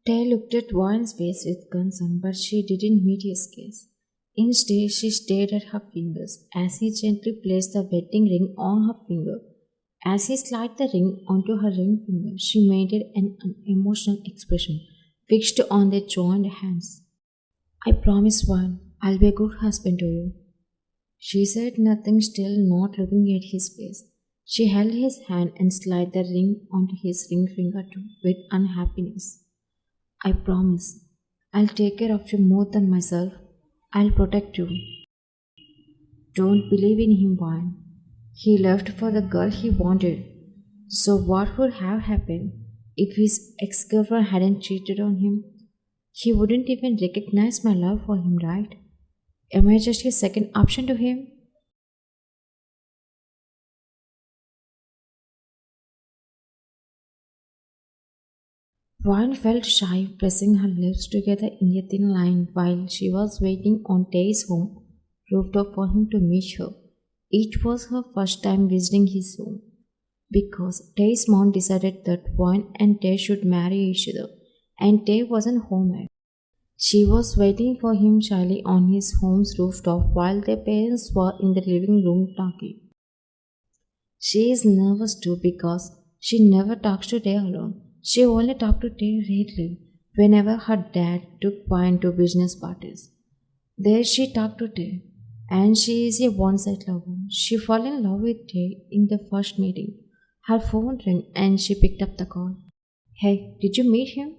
Tay looked at Warren's face with concern, but she didn't meet his gaze. Instead, she stared at her fingers as he gently placed the wedding ring on her finger. As he slid the ring onto her ring finger, she maintained an emotional expression fixed on their joined hands. I promise, Warren, I'll be a good husband to you. She said nothing, still not looking at his face. She held his hand and slid the ring onto his ring finger too, with unhappiness. I promise. I'll take care of you more than myself. I'll protect you. Don't believe in him, Vine. He left for the girl he wanted. So, what would have happened if his ex girlfriend hadn't cheated on him? He wouldn't even recognize my love for him, right? Am I just a second option to him? Vine felt shy, pressing her lips together in a thin line while she was waiting on Tay's home rooftop for him to meet her. It was her first time visiting his home because Tay's mom decided that Vine and Tay should marry each other, and Tay wasn't home yet. She was waiting for him shyly on his home's rooftop while their parents were in the living room talking. She is nervous too because she never talks to Tay alone. She only talked to Tay rarely whenever her dad took Vine to business parties. There she talked to Tay, and she is a one-side lover. She fell in love with Tay in the first meeting. Her phone rang and she picked up the call. Hey, did you meet him?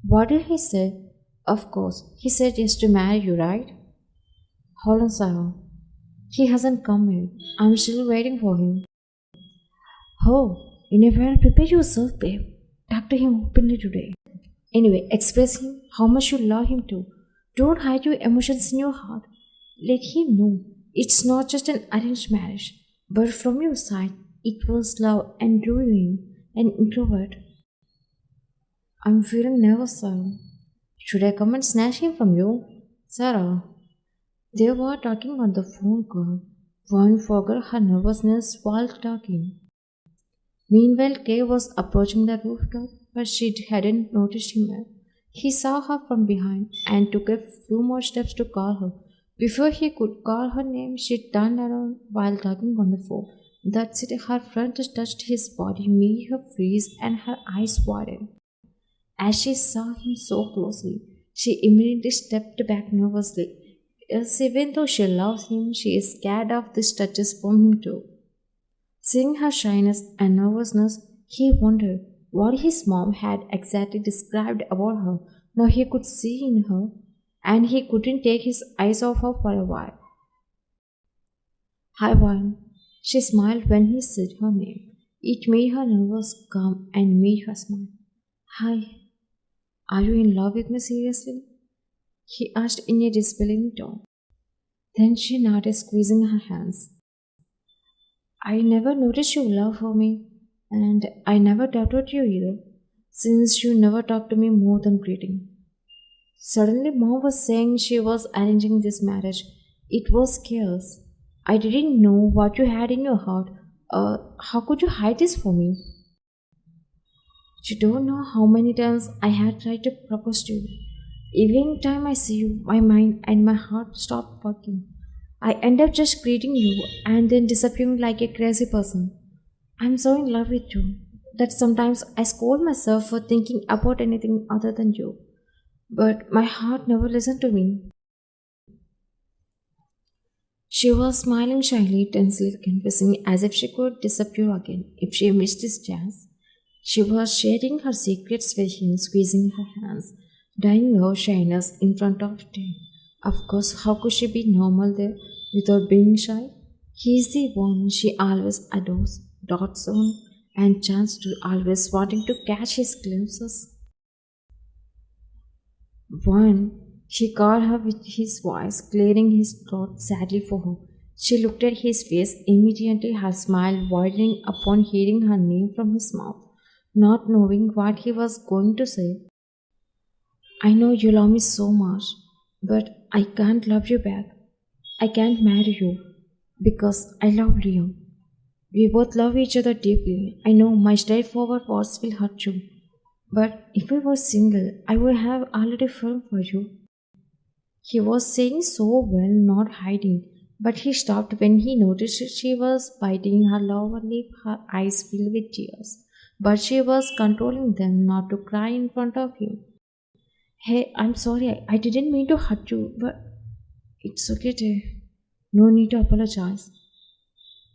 What did he say? Of course, he said yes to marry you, right? Hold on, Sarah. He hasn't come yet. I'm still waiting for him. Oh, you never prepare yourself, babe. Talk to him openly today. Anyway, express him how much you love him too. Don't hide your emotions in your heart. Let him know it's not just an arranged marriage, but from your side, it was love and drew you in, an introvert. I'm feeling nervous, Sarah. Should I come and snatch him from you? Sarah. They were talking on the phone call. One forgot her nervousness while talking. Meanwhile, Kay was approaching the rooftop, but she hadn't noticed him yet. He saw her from behind and took a few more steps to call her. Before he could call her name, she turned around while talking on the phone. That's it, her front touched his body, made her freeze, and her eyes widened. As she saw him so closely, she immediately stepped back nervously. Yes, even though she loves him, she is scared of these touches from him too. Seeing her shyness and nervousness, he wondered what his mom had exactly described about her. Now he could see in her, and he couldn't take his eyes off her for a while. Hi, Vine. She smiled when he said her name. It made her nervous, calm, and made her smile. Hi, are you in love with me seriously? He asked in a disbelieving tone. Then she nodded, squeezing her hands. I never noticed your love for me, and I never doubted you either, since you never talked to me more than greeting. Suddenly, Mom was saying she was arranging this marriage. It was chaos. I didn't know what you had in your heart. How could you hide this from me? You don't know how many times I had tried to propose to you. Every time I see you, my mind and my heart stop working. I end up just greeting you and then disappearing like a crazy person. I'm so in love with you that sometimes I scold myself for thinking about anything other than you. But my heart never listened to me. She was smiling shyly, tensely, confessing as if she could disappear again if she missed this chance. She was sharing her secrets with him, squeezing her hands, dying her shyness in front of him. Of course, how could she be normal there without being shy? He is the one she always adores, dotes on, and chants to, always wanting to catch his glimpses. One, he called her with his voice, clearing his throat sadly for her. She looked at his face, immediately her smile widening upon hearing her name from his mouth, not knowing what he was going to say. I know you love me so much, but I can't love you back. I can't marry you because I love Leo. We both love each other deeply. I know my straightforward words will hurt you. But if I was single, I would have already fallen for you. He was saying so well, not hiding, but he stopped when he noticed she was biting her lower lip, her eyes filled with tears. But she was controlling them not to cry in front of him. Hey, I'm sorry, I didn't mean to hurt you, but it's okay, Tay. No need to apologize.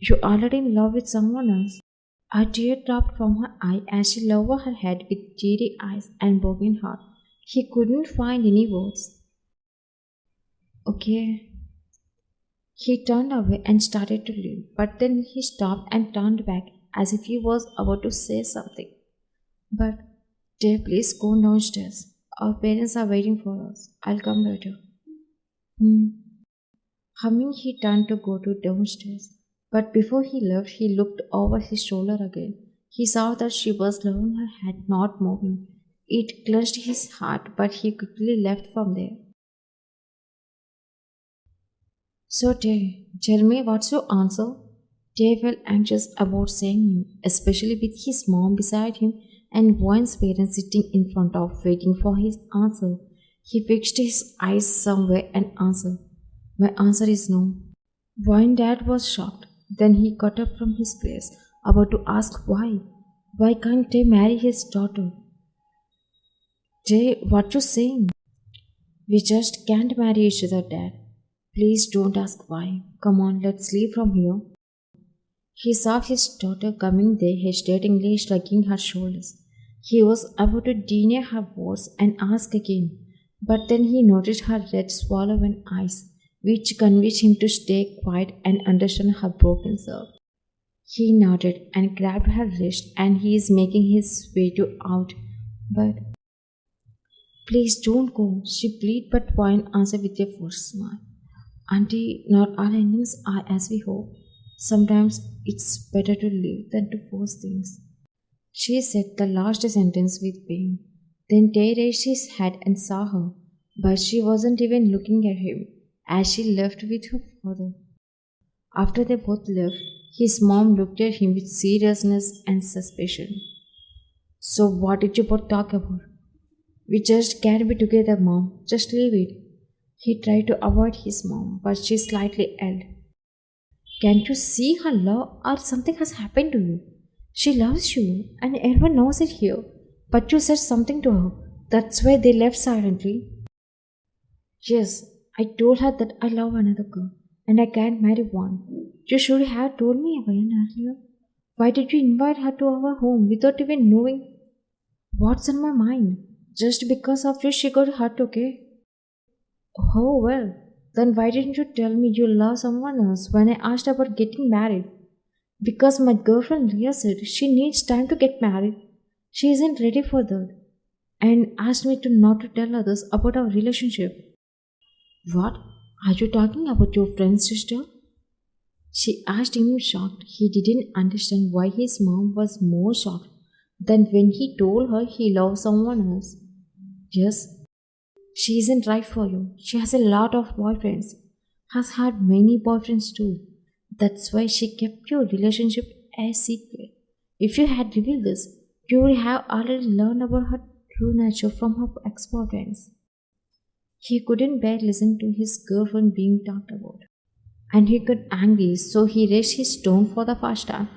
You're already in love with someone else. A tear dropped from her eye as she lowered her head with teary eyes and broken heart. He couldn't find any words. Okay. He turned away and started to leave, but then he stopped and turned back as if he was about to say something. But, Dave, please go downstairs. Our parents are waiting for us. I'll come later. Hmm. Humming, he turned to go to downstairs. But before he left, he looked over his shoulder again. He saw that she was laying her head, not moving. It clenched his heart, but he quickly left from there. So, Dave, tell me what's your answer? Dave felt anxious about saying no, especially with his mom beside him and Warren's parents sitting in front of waiting for his answer. He fixed his eyes somewhere and answered. My answer is no. Warren dad was shocked. Then he got up from his place, about to ask why. Why can't they marry his daughter? Jay, what you saying? We just can't marry each other, Dad. Please don't ask why. Come on, let's leave from here. He saw his daughter coming there hesitatingly shrugging her shoulders. He was about to deny her words and ask again, but then he noticed her red swollen eyes, which convinced him to stay quiet and understand her broken self. He nodded and grabbed her wrist, and he is making his way to out. But please don't go, she pleaded, but Wine answered with a forced smile. Auntie, not all endings are as we hope. Sometimes it's better to live than to force things. She said the last sentence with pain. Then Tay raised his head and saw her, but she wasn't even looking at him as she left with her father. After they both left, his mom looked at him with seriousness and suspicion. So, what did you both talk about? We just can't be together, mom. Just leave it. He tried to avoid his mom, but she slightly yelled. Can't you see her love or something has happened to you? She loves you and everyone knows it here. But you said something to her. That's why they left silently. Yes, I told her that I love another girl and I can't marry one. You should have told me again earlier. Why did you invite her to our home without even knowing what's in my mind? Just because of you she got hurt, okay? Oh well, then why didn't you tell me you love someone else when I asked about getting married? Because my girlfriend Leah said she needs time to get married. She isn't ready for that and asked me to not to tell others about our relationship. What? Are you talking about your friend's sister? She asked him shocked. He didn't understand why his mom was more shocked than when he told her he loved someone else. Yes, she isn't right for you. She has a lot of boyfriends. Has had many boyfriends too. That's why she kept your relationship a secret. If you had revealed this, you would have already learned about her true nature from her ex-boyfriends. He couldn't bear listen to his girlfriend being talked about. And he got angry, so he raised his tone for the first time.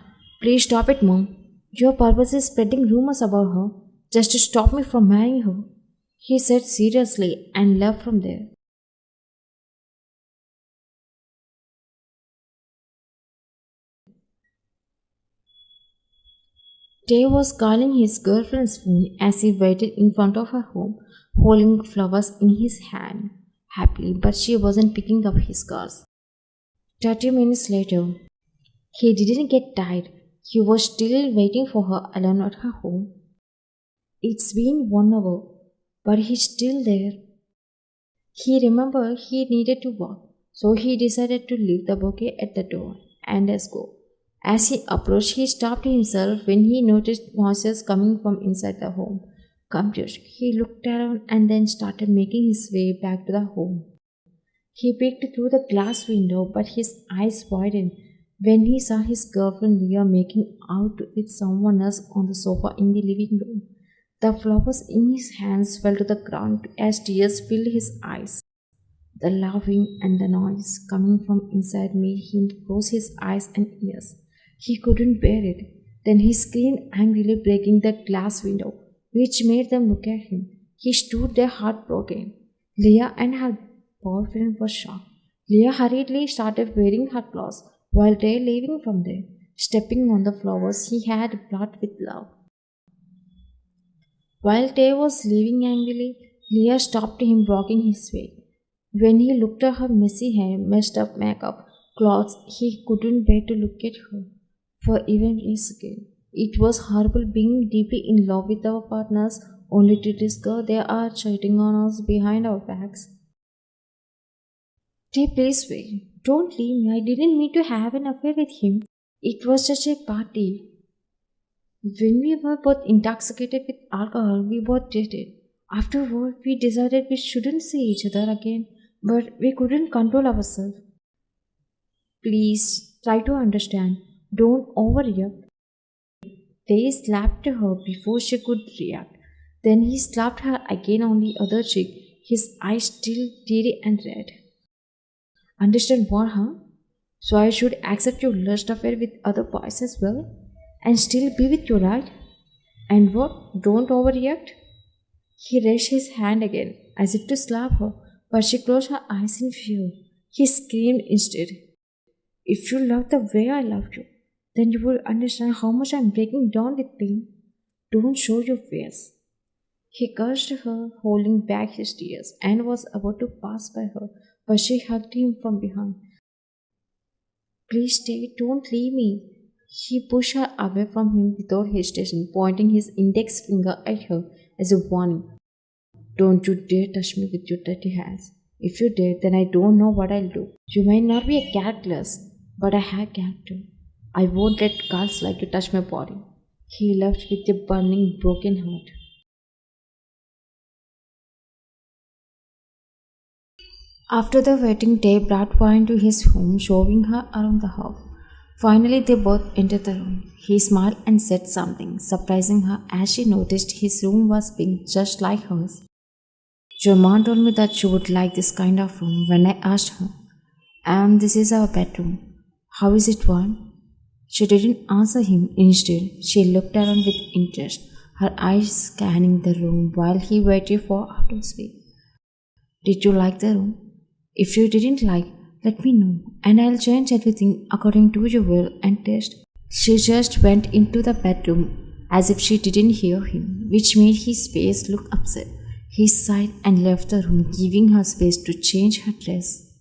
Please stop it, mom. Your purpose is spreading rumors about her just to stop me from marrying her. He said seriously and left from there. Tay was calling his girlfriend's phone as he waited in front of her home, holding flowers in his hand, happily, but she wasn't picking up his calls. 30 minutes later, he didn't get tired. He was still waiting for her alone at her home. It's been 1 hour, but he's still there. He remembered he needed to walk, so he decided to leave the bouquet at the door and let's go. As he approached, he stopped himself when he noticed noises coming from inside the home. Confused, he looked around and then started making his way back to the home. He peeked through the glass window, but his eyes widened when he saw his girlfriend Leah making out with someone else on the sofa in the living room. The flowers in his hands fell to the ground as tears filled his eyes. The laughing and the noise coming from inside made him close his eyes and ears. He couldn't bear it. Then he screamed angrily, breaking the glass window, which made them look at him. He stood there heartbroken. Leah and her boyfriend were shocked. Leah hurriedly started wearing her clothes, while they leaving from there, stepping on the flowers he had brought with love. While Tay was leaving angrily, Leah stopped him, blocking his way. When he looked at her messy hair, messed up makeup, clothes, he couldn't bear to look at her for even a second. It was horrible being deeply in love with our partners only to discover they are cheating on us behind our backs. Tay, please wait. Don't leave me. I didn't mean to have an affair with him. It was just a party. When we were both intoxicated with alcohol, we both did it. Afterward, we decided we shouldn't see each other again, but we couldn't control ourselves. Please try to understand. Don't overreact. They slapped her before she could react. Then he slapped her again on the other cheek, his eyes still teary and red. Understand what, huh? So I should accept your lust affair with other boys as well? And still be with you, right? And what? Don't overreact? He raised his hand again, as if to slap her, but she closed her eyes in fear. He screamed instead. If you loved the way I loved you, then you will understand how much I am breaking down with pain. Don't show your face. He cursed her, holding back his tears, and was about to pass by her, but she hugged him from behind. Please stay, don't leave me. He pushed her away from him without hesitation, pointing his index finger at her as a warning. Don't you dare touch me with your dirty hands. If you dare, then I don't know what I'll do. You might not be a characterless, but I have character. I won't let girls like you touch my body. He left with a burning, broken heart. After the wedding, Dave brought wine to his home, showing her around the house. Finally, they both entered the room. He smiled and said something, surprising her as she noticed his room was pink just like hers. Your mom told me that she would like this kind of room when I asked her. And this is our bedroom. How is it, one? She didn't answer him. Instead, she looked around with interest, her eyes scanning the room while he waited for her to speak. Did you like the room? If you didn't like, let me know, and I'll change everything according to your will and taste. She just went into the bedroom as if she didn't hear him, which made his face look upset. He sighed and left the room, giving her space to change her dress.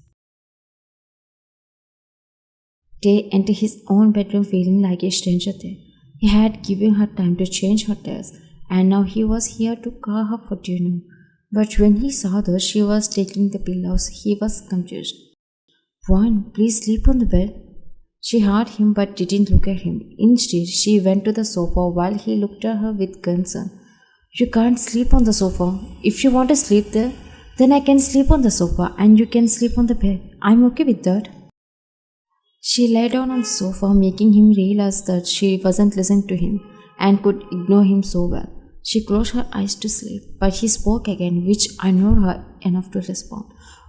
Tay entered his own bedroom feeling like a stranger there. He had given her time to change her dress, and now he was here to call her for dinner. But when he saw that she was taking the pillows, he was confused. One, please sleep on the bed. She heard him but didn't look at him. Instead, she went to the sofa while he looked at her with concern. You can't sleep on the sofa. If you want to sleep there, then I can sleep on the sofa and you can sleep on the bed. I'm okay with that. She lay down on the sofa, making him realize that she wasn't listening to him and could ignore him so well. She closed her eyes to sleep, but he spoke again, which annoyed her enough to respond.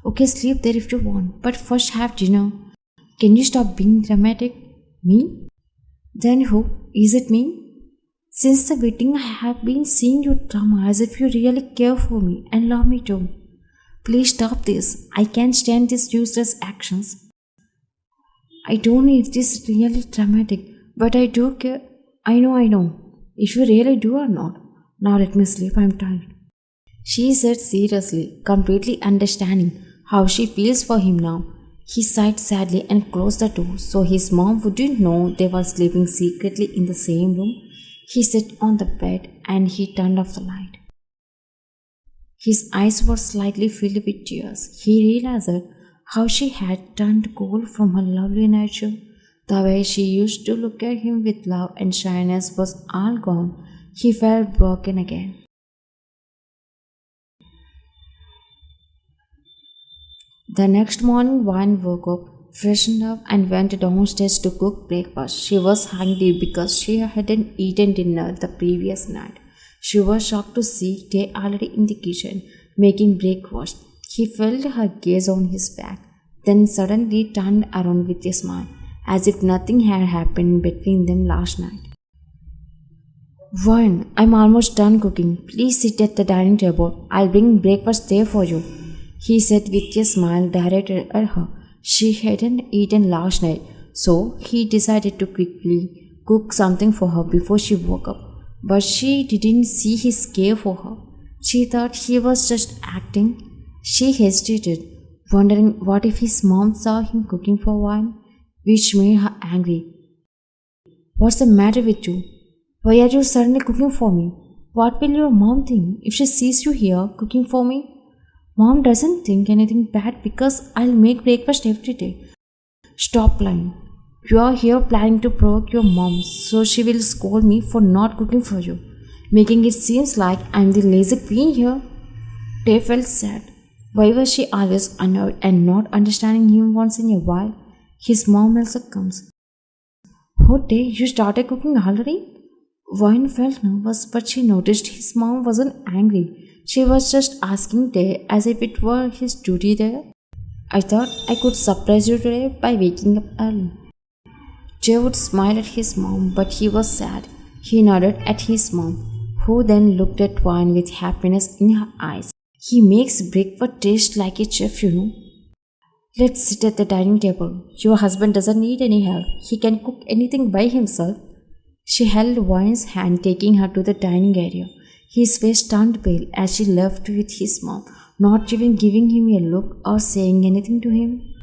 Okay, sleep there if you want, but first have dinner. Can you stop being dramatic? Me? Then who? Is it me? Since the wedding, I have been seeing you drama as if you really care for me and love me too. Please stop this. I can't stand these useless actions. I don't know if this is really dramatic, but I do care. I know. If you really do or not. Now let me sleep, I'm tired. She said seriously, completely understanding how she feels for him now. He sighed sadly and closed the door so his mom wouldn't know they were sleeping secretly in the same room. He sat on the bed and he turned off the light. His eyes were slightly filled with tears. He realized how she had turned cold from her lovely nature. The way she used to look at him with love and shyness was all gone. He felt broken again. The next morning, Vine woke up, freshened up, and went downstairs to cook breakfast. She was hungry because she hadn't eaten dinner the previous night. She was shocked to see Tay already in the kitchen, making breakfast. He felt her gaze on his back, then suddenly turned around with a smile, as if nothing had happened between them last night. Vern, I'm almost done cooking. Please sit at the dining table. I'll bring breakfast there for you, he said with a smile directed at her. She hadn't eaten last night, so he decided to quickly cook something for her before she woke up. But she didn't see his care for her. She thought he was just acting. She hesitated, wondering what if his mom saw him cooking for wine, which made her angry. What's the matter with you? Why are you suddenly cooking for me? What will your mom think if she sees you here cooking for me? Mom doesn't think anything bad because I'll make breakfast every day. Stop lying. You are here planning to provoke your mom so she will scold me for not cooking for you, making it seem like I'm the lazy queen here. Tay felt sad. Why was she always annoyed and not understanding him once in a while? His mom also comes. Oh, Tay, you started cooking already? Vine felt nervous, but she noticed his mom wasn't angry. She was just asking Tay as if it were his duty there. I thought I could surprise you today by waking up early. Jay would smile at his mom, but he was sad. He nodded at his mom, who then looked at Vine with happiness in her eyes. He makes breakfast taste like a chef, you know. Let's sit at the dining table. Your husband doesn't need any help. He can cook anything by himself. She held Vine's hand, taking her to the dining area. His face turned pale as she left with his mom, not even giving him a look or saying anything to him.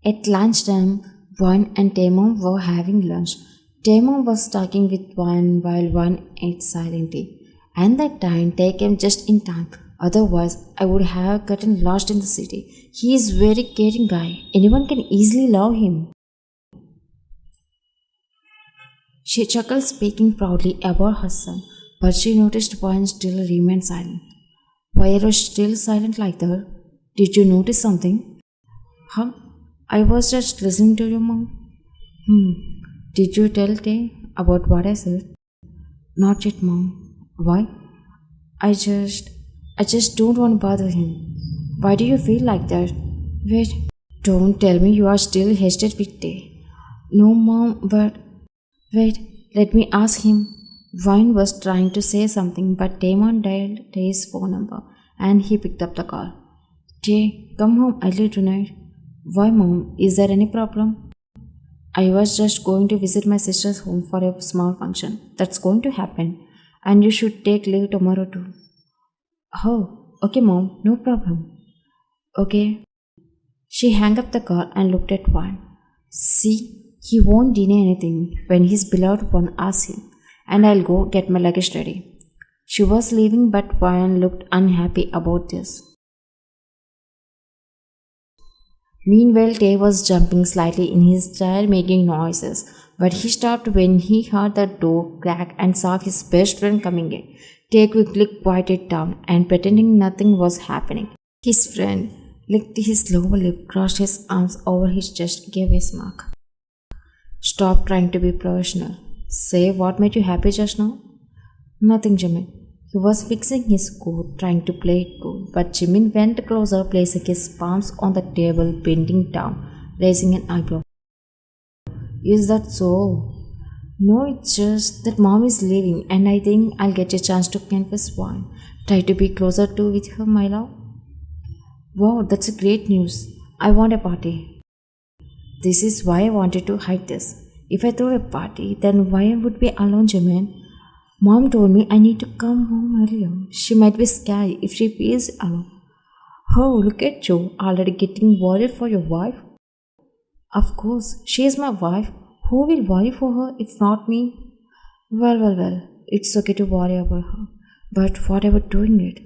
At lunchtime, Vine and Tamon were having lunch. Tamon was talking with Vine while Vine ate silently. And that time, Tay came just in time. Otherwise, I would have gotten lost in the city. He is very caring guy. Anyone can easily love him. She chuckled, speaking proudly about her son, but she noticed Vine still remained silent. Why are you still silent like that? Did you notice something? Huh? I was just listening to your mom. Hmm. Did you tell Tay about what I said? Not yet, mom. Why? I just I just don't want to bother him. Why do you feel like that? Wait, don't tell me you are still hesitant with Tay. No, mom, but wait, let me ask him. Vine was trying to say something, but Damon dialed Tay's phone number and he picked up the call. Tay, come home early tonight. Why, mom? Is there any problem? I was just going to visit my sister's home for a small function. That's going to happen. And you should take leave tomorrow too. Oh, okay, mom, no problem. Okay. She hung up the call and looked at Vine. See, he won't deny anything when his beloved one asks him, and I'll go get my luggage ready. She was leaving, but Vine looked unhappy about this. Meanwhile, Tay was jumping slightly in his chair, making noises, but he stopped when he heard the door crack and saw his best friend coming in. Tay quickly quieted down and pretending nothing was happening. His friend licked his lower lip, crossed his arms over his chest, gave a smirk. Stop trying to be professional. Say what made you happy just now? Nothing, Jimin. He was fixing his coat, trying to play it cool, but Jimin went closer, placing his palms on the table, bending down, raising an eyebrow. Is that so? No, it's just that mom is leaving, and I think I'll get a chance to confess one. Try to be closer to with her, my love. Wow, that's a great news. I want a party. This is why I wanted to hide this. If I throw a party, then why I would be alone, Jimin? Mom told me I need to come home earlier. She might be scared if she feels alone. Oh, look at you, already getting worried for your wife. Of course, she is my wife. Who will worry for her if not me? Well, it's okay to worry about her. But what about doing it?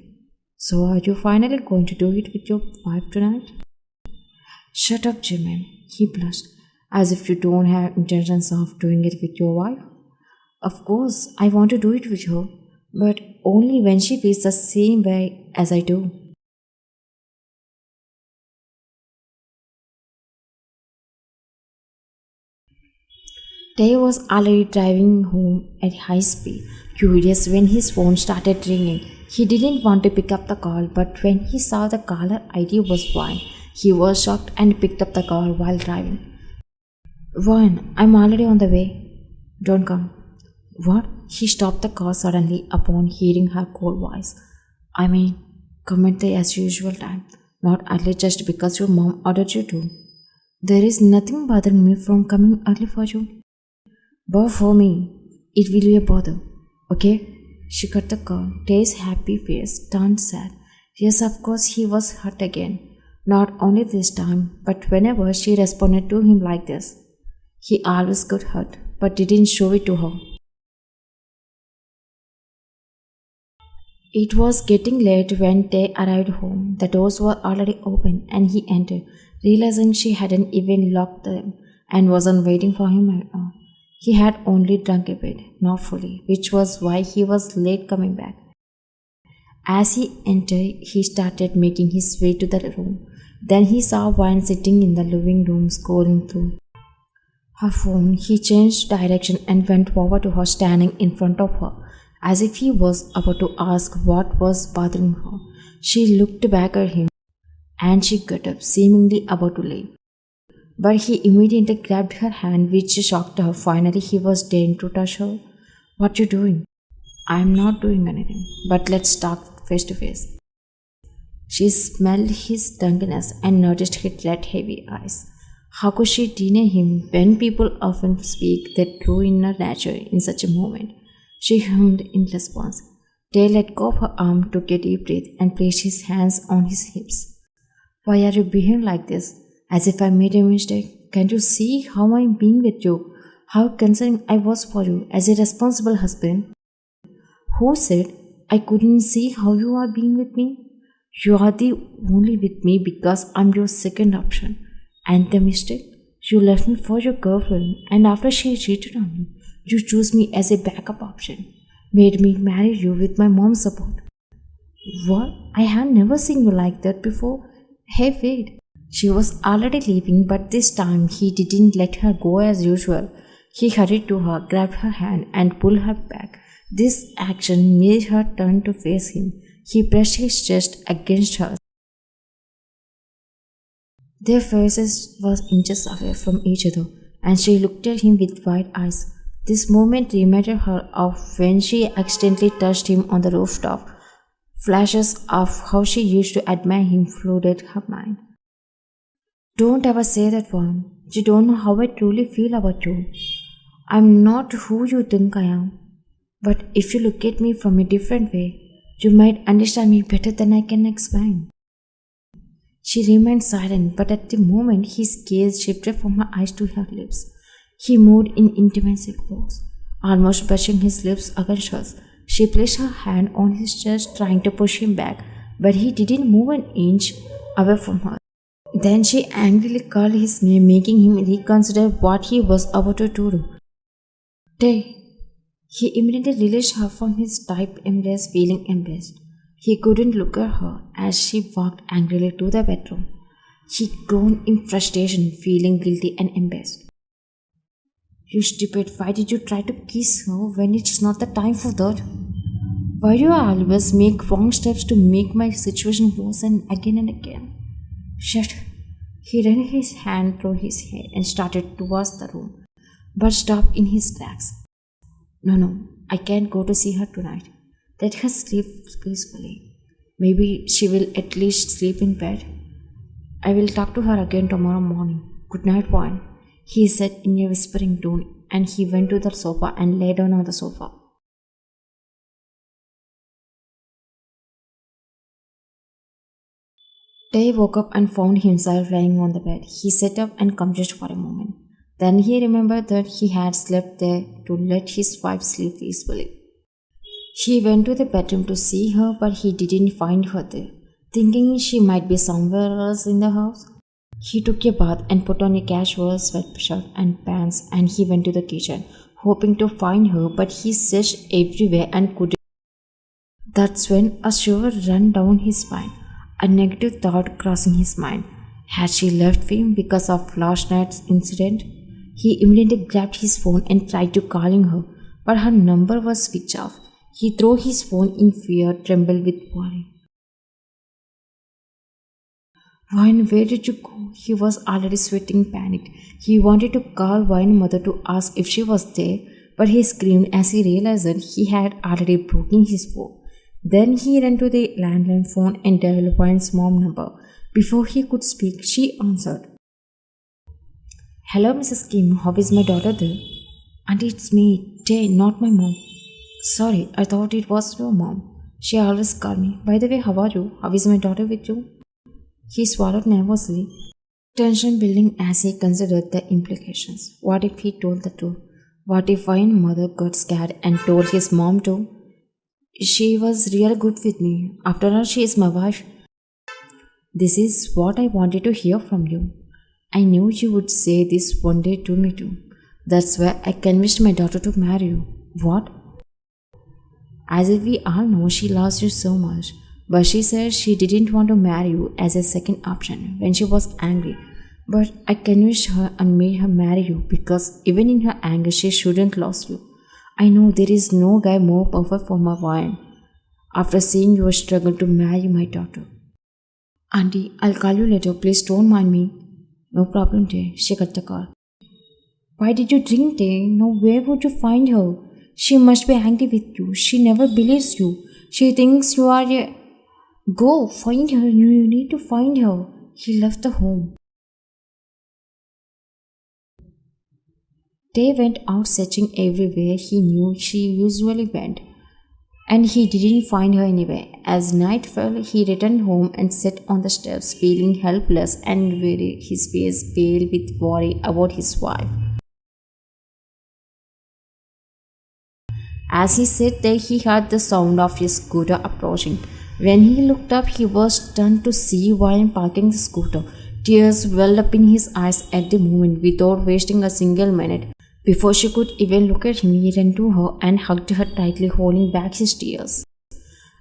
So, are you finally going to do it with your wife tonight? Shut up, Jimmy, he blushed, as if you don't have intentions of doing it with your wife. Of course, I want to do it with her, but only when she feels the same way as I do. Dave was already driving home at high speed, curious when his phone started ringing. He didn't want to pick up the call, but when he saw the caller ID was Vine, he was shocked and picked up the call while driving. Vine, I'm already on the way. Don't come. What? He stopped the car suddenly upon hearing her cold voice. I mean, come at the as usual time, not early just because your mom ordered you to. There is nothing bothering me from coming early for you. But for me, it will be a bother. Okay? She cut the call. Tay's happy face turned sad. Yes, of course, he was hurt again. Not only this time, but whenever she responded to him like this. He always got hurt, but didn't show it to her. It was getting late when Tay arrived home. The doors were already open and he entered, realizing she hadn't even locked them and wasn't waiting for him at all. He had only drunk a bit, not fully, which was why he was late coming back. As he entered, he started making his way to the room. Then he saw Vine sitting in the living room scrolling through her phone. He changed direction and went over to her, standing in front of her, as if he was about to ask what was bothering her. She looked back at him and she got up, seemingly about to leave. But he immediately grabbed her hand, which shocked her. Finally, he was daring to touch her. What you doing? I'm not doing anything, but let's talk face to face. She smelled his drunkenness and noticed his red, heavy eyes. How could she deny him when people often speak their true inner nature in such a moment? She hummed in response. Tay let go of her arm, took a deep breath, and placed his hands on his hips. Why are you behaving like this? As if I made a mistake. Can't you see how I'm being with you? How concerned I was for you as a responsible husband? Who said I couldn't see how you are being with me? You are the only with me because I'm your second option. And the mistake? You left me for your girlfriend, and after she cheated on you, you chose me as a backup option. Made me marry you with my mom's support. What? I have never seen you like that before. Hey, wait. She was already leaving, but this time he didn't let her go as usual. He hurried to her, grabbed her hand, and pulled her back. This action made her turn to face him. He pressed his chest against hers. Their faces were inches away from each other, and she looked at him with wide eyes. This moment reminded her of when she accidentally touched him on the rooftop. Flashes of how she used to admire him flooded her mind. Don't ever say that one. You don't know how I truly feel about you. I'm not who you think I am. But if you look at me from a different way, you might understand me better than I can explain. She remained silent, but at the moment his gaze shifted from her eyes to her lips. He moved in intimacy close, almost brushing his lips against hers. She placed her hand on his chest, trying to push him back, but he didn't move an inch away from her. Then she angrily called his name, making him reconsider what he was about to do. Tay. He immediately released her from his tight embrace, feeling embarrassed. He couldn't look at her as she walked angrily to the bedroom. He groaned in frustration, feeling guilty and embarrassed. You stupid, why did you try to kiss her when it's not the time for that? Why do you always make wrong steps to make my situation worse and again? Shut. He ran his hand through his hair and started towards the room, but stopped in his tracks. No, I can't go to see her tonight. Let her sleep peacefully. Maybe she will at least sleep in bed. I will talk to her again tomorrow morning. Good night, Vaughn, he said in a whispering tone, and he went to the sofa and lay down on the sofa. Tay woke up and found himself lying on the bed. He sat up and confused for a moment. Then he remembered that he had slept there to let his wife sleep peacefully. He went to the bedroom to see her, but he didn't find her there. Thinking she might be somewhere else in the house, he took a bath and put on a casual sweatshirt and pants, and he went to the kitchen, hoping to find her, but he searched everywhere and couldn't. That's when a shiver ran down his spine, a negative thought crossing his mind. Had she left him because of last night's incident? He immediately grabbed his phone and tried to calling her, but her number was switched off. He threw his phone in fear, trembled with worry. Wine, where did you go? He was already sweating, panicked. He wanted to call Wine's mother to ask if she was there, but he screamed as he realized that he had already broken his phone. Then he ran to the landline phone and dialed Wine's mom number. Before he could speak, she answered. Hello, Mrs. Kim. How is my daughter there? And it's me, Jay, not my mom. Sorry, I thought it was your mom. She always called me. By the way, how are you? How is my daughter with you? He swallowed nervously, tension building as he considered the implications. What if he told the truth? What if Wine's mother got scared and told his mom too? She was real good with me. After all, she is my wife. This is what I wanted to hear from you. I knew you would say this one day to me too. That's why I convinced my daughter to marry you. What? As if we all know she loves you so much. But she said she didn't want to marry you as a second option when she was angry. But I convinced her and made her marry you because even in her anger she shouldn't lose you. I know there is no guy more perfect for my Wine. After seeing your struggle to marry my daughter. Auntie, I'll call you later. Please don't mind me. No problem, Tay. She cut the call. Why did you drink, Tay? No, where would you find her? She must be angry with you. She never believes you. She thinks you are a... Go, find her. You need to find her. He left the home. Tay went out searching everywhere he knew she usually went, and he didn't find her anywhere. As night fell, he returned home and sat on the steps, feeling helpless and weary, his face pale with worry about his wife. As he sat there, he heard the sound of his scooter approaching. When he looked up, he was stunned to see Wine parking the scooter. Tears welled up in his eyes at the moment. Without wasting a single minute, before she could even look at him, he ran to her and hugged her tightly, holding back his tears.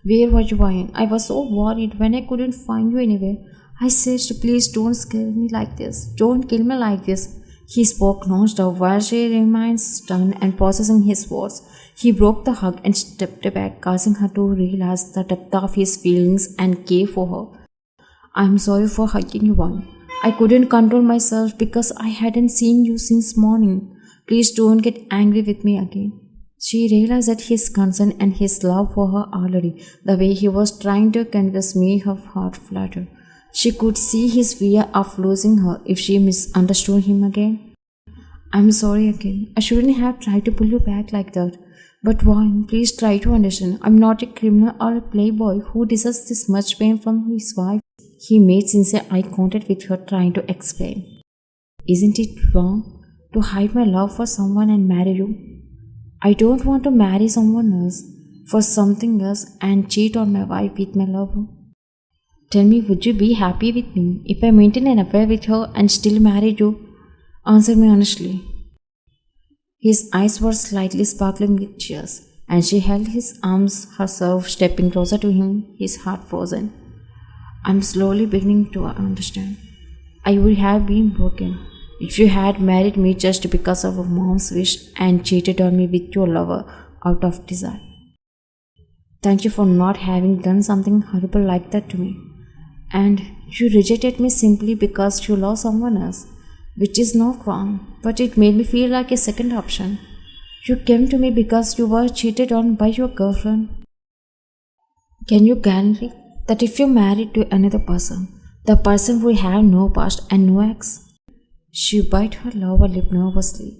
Where were you, Wine? I was so worried when I couldn't find you anywhere. I said, please don't scare me like this. Don't kill me like this. He spoke non-stop while she remained stunned and processing his words. He broke the hug and stepped back, causing her to realize the depth of his feelings and care for her. I'm sorry for hugging you, Wine. I couldn't control myself because I hadn't seen you since morning. Please don't get angry with me again. She realized that his concern and his love for her already, the way he was trying to convince me, her heart fluttered. She could see his fear of losing her if she misunderstood him again. I'm sorry again. I shouldn't have tried to pull you back like that. But Wine, please try to understand. I'm not a criminal or a playboy who deserves this much pain from his wife. He made sincere eye contact with her, trying to explain. Isn't it wrong to hide my love for someone and marry you? I don't want to marry someone else for something else and cheat on my wife with my lover. Tell me, would you be happy with me if I maintain an affair with her and still marry you? Answer me honestly. His eyes were slightly sparkling with tears, and she held his arms herself, stepping closer to him, his heart frozen. I'm slowly beginning to understand. I would have been broken if you had married me just because of a mom's wish and cheated on me with your lover out of desire. Thank you for not having done something horrible like that to me. And you rejected me simply because you love someone else, which is not wrong, but it made me feel like a second option. You came to me because you were cheated on by your girlfriend. Can you guarantee that if you married to another person, the person will have no past and no ex? She bit her lower lip nervously.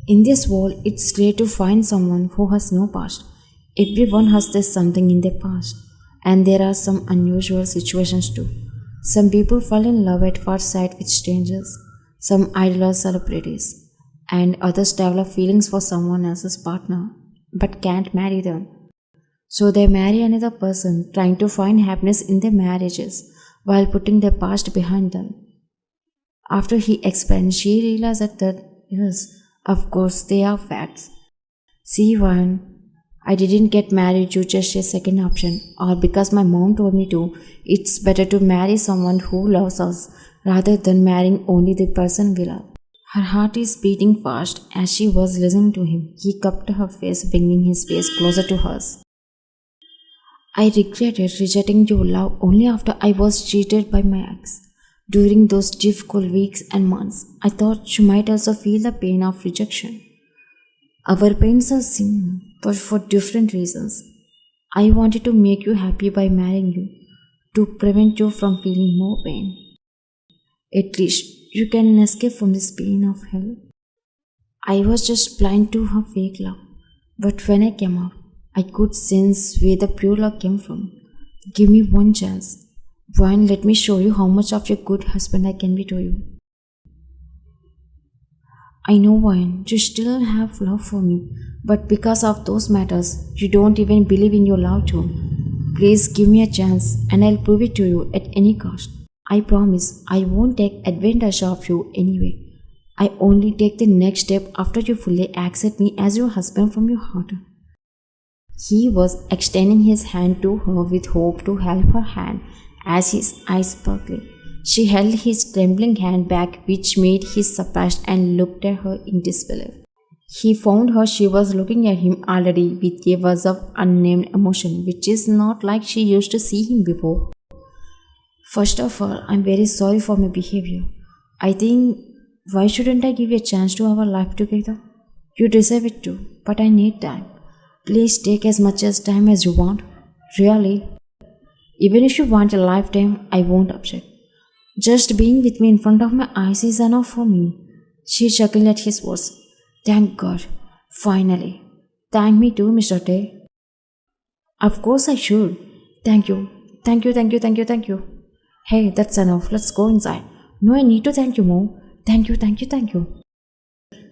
In this world, it's rare to find someone who has no past. Everyone has this something in their past, and there are some unusual situations too. Some people fall in love at first sight with strangers, some idolize celebrities, and others develop feelings for someone else's partner. but can't marry them. So they marry another person, trying to find happiness in their marriages while putting their past behind them. After he explained, she realized that yes, of course, they are facts. See, Ryan, I didn't get married to just a second option or because my mom told me to. It's better to marry someone who loves us rather than marrying only the person we love. Her heart is beating fast as she was listening to him. He cupped her face, bringing his face closer to hers. I regretted rejecting your love only after I was cheated by my ex. During those difficult weeks and months, I thought you might also feel the pain of rejection. Our pains are similar, but for different reasons. I wanted to make you happy by marrying you, to prevent you from feeling more pain. At least you can escape from this pain of hell. I was just blind to her fake love, but when I came out, I could sense where the pure love came from. Give me one chance. Brian, let me show you how much of a good husband I can be to you. I know, Brian, you still have love for me, but because of those matters, you don't even believe in your love too. Please give me a chance and I'll prove it to you at any cost. I promise I won't take advantage of you anyway. I only take the next step after you fully accept me as your husband from your heart. He was extending his hand to her with hope to help her hand as his eyes sparkled. She held his trembling hand back, which made him surprised and looked at her in disbelief. He found her she was looking at him already with a buzz of unnamed emotion, which is not like she used to see him before. First of all, I'm very sorry for my behavior. I think, why shouldn't I give you a chance to our life together? You deserve it too, but I need time. Please take as much as time as you want. Really. Even if you want a lifetime, I won't object. Just being with me in front of my eyes is enough for me. She chuckled at his words. Thank God. Finally. Thank me too, Mr. Tay. Of course I should. Thank you. Thank you, thank you, thank you, thank you. Hey, that's enough. Let's go inside. No, I need to thank you more. Thank you, thank you, thank you.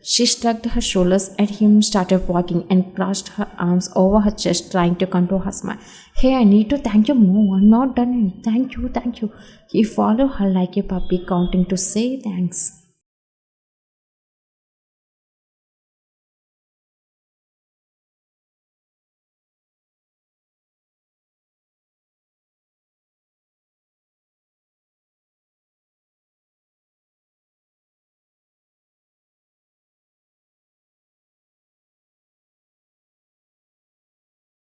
She shrugged her shoulders at him, started walking, and crossed her arms over her chest, trying to control her smile. Hey, I need to thank you more. I'm not done. Thank you, thank you. He followed her like a puppy, counting to say thanks.